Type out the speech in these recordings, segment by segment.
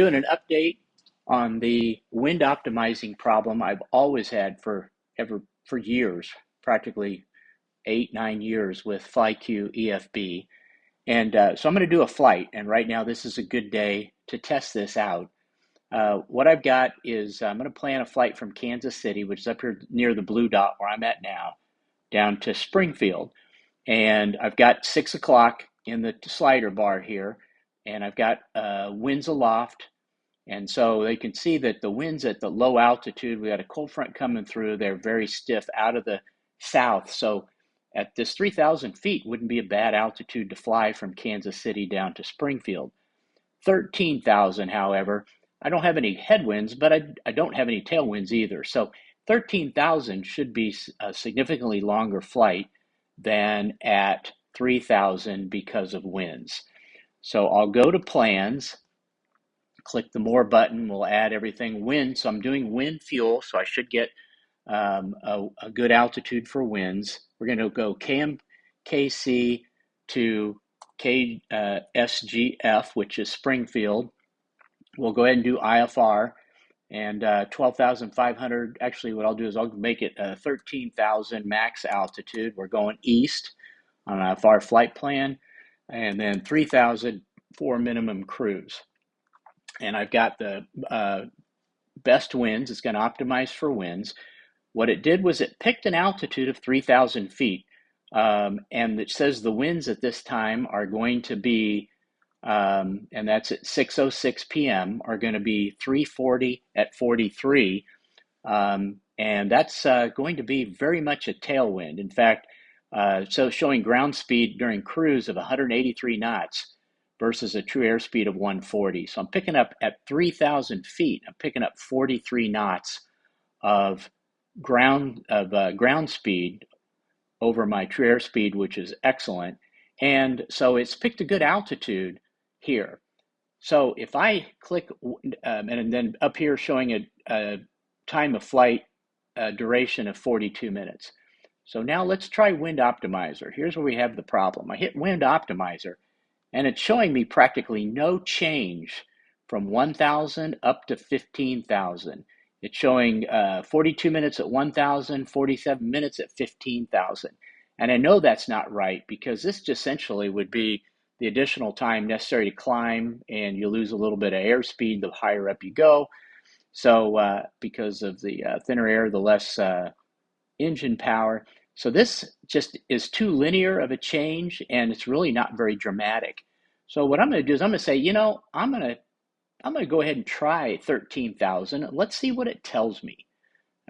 Doing an update on the wind optimizing problem I've always had for years, practically 8, 9 years with FlyQ EFB. And so I'm going to do a flight, and right now this is a good day to test this out. What I've got is I'm going to plan a flight from Kansas City, which is up here near the blue dot where I'm at now, down to Springfield. And I've got 6 o'clock in the slider bar here, and I've got winds aloft. And so they can see that the winds at the low altitude, we got a cold front coming through. They're very stiff out of the south. So at this 3,000 feet wouldn't be a bad altitude to fly from Kansas City down to Springfield. 13,000, however, I don't have any headwinds, but I don't have any tailwinds either. So 13,000 should be a significantly longer flight than at 3,000 because of winds. So I'll go to plans, click the more button, we'll add everything wind. So I'm doing wind fuel, so I should get a good altitude for winds. We're going to go KMKC to KSGF, which is Springfield. We'll go ahead and do IFR and 12,500. Actually, what I'll do is I'll make it 13,000 max altitude. We're going east on IFR flight plan, and then 3,000 for minimum cruise. And I've got the best winds. It's going to optimize for winds. What it did was it picked an altitude of 3,000 feet, and it says the winds at this time are going to be, and that's at 6:06 p.m., are going to be 340 at 43, and that's going to be very much a tailwind. In fact, so showing ground speed during cruise of 183 knots versus a true airspeed of 140. So I'm picking up at 3,000 feet, I'm picking up 43 knots of ground speed over my true airspeed, which is excellent. And so it's picked a good altitude here. So if I click, and then up here showing a time of flight duration of 42 minutes. So now let's try Wind Optimizer. Here's where we have the problem. I hit Wind Optimizer, and it's showing me practically no change from 1,000 up to 15,000. It's showing 42 minutes at 1,000, 47 minutes at 15,000. And I know that's not right, because this essentially would be the additional time necessary to climb, and you lose a little bit of airspeed the higher up you go. So because of the thinner air, the less engine power. So this just is too linear of a change, and it's really not very dramatic. So what I'm going to do is I'm going to say, I'm going to go ahead and try 13,000. Let's see what it tells me.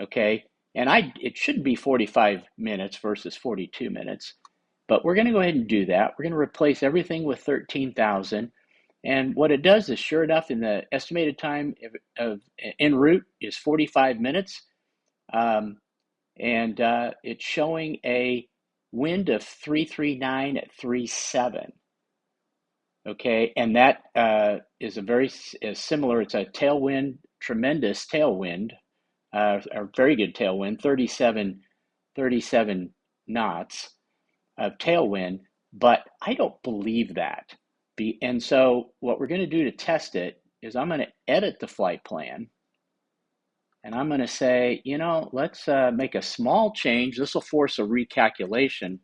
Okay, and it should be 45 minutes versus 42 minutes, but we're going to go ahead and do that. We're going to replace everything with 13,000. And what it does is, sure enough, in the estimated time of en route is 45 minutes. And it's showing a wind of 339 at 37. Okay, and that is similar. It's a tailwind, tremendous tailwind, a very good tailwind, 37 knots of tailwind. But I don't believe that. And so what we're going to do to test it is I'm going to edit the flight plan. And I'm going to say, let's make a small change. This will force a recalculation,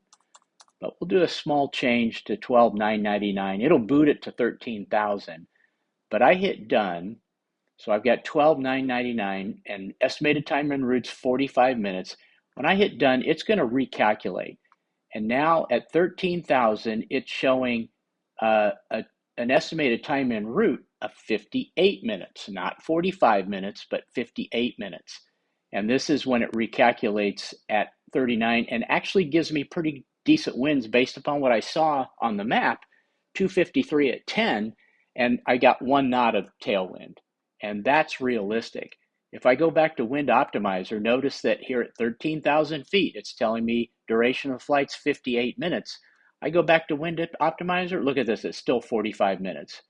but we'll do a small change to 12,999. It'll boot it to 13,000. But I hit done. So I've got 12,999 and estimated time en route's 45 minutes. When I hit done, it's going to recalculate. And now at 13,000, it's showing an estimated time en route of 58 minutes, not 45 minutes, but 58 minutes. And this is when it recalculates at 39 and actually gives me pretty decent winds based upon what I saw on the map, 253 at 10, and I got 1 knot of tailwind. And that's realistic. If I go back to Wind Optimizer, notice that here at 13,000 feet, it's telling me duration of flight's 58 minutes. I go back to Wind Optimizer, look at this, it's still 45 minutes.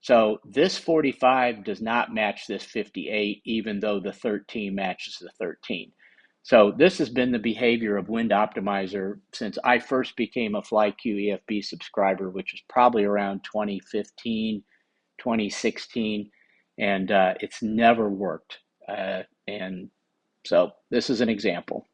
So this 45 does not match this 58, even though the 13 matches the 13. So this has been the behavior of Wind Optimizer since I first became a FlyQ EFB subscriber, which is probably around 2015, 2016. and it's never worked. And so this is an example.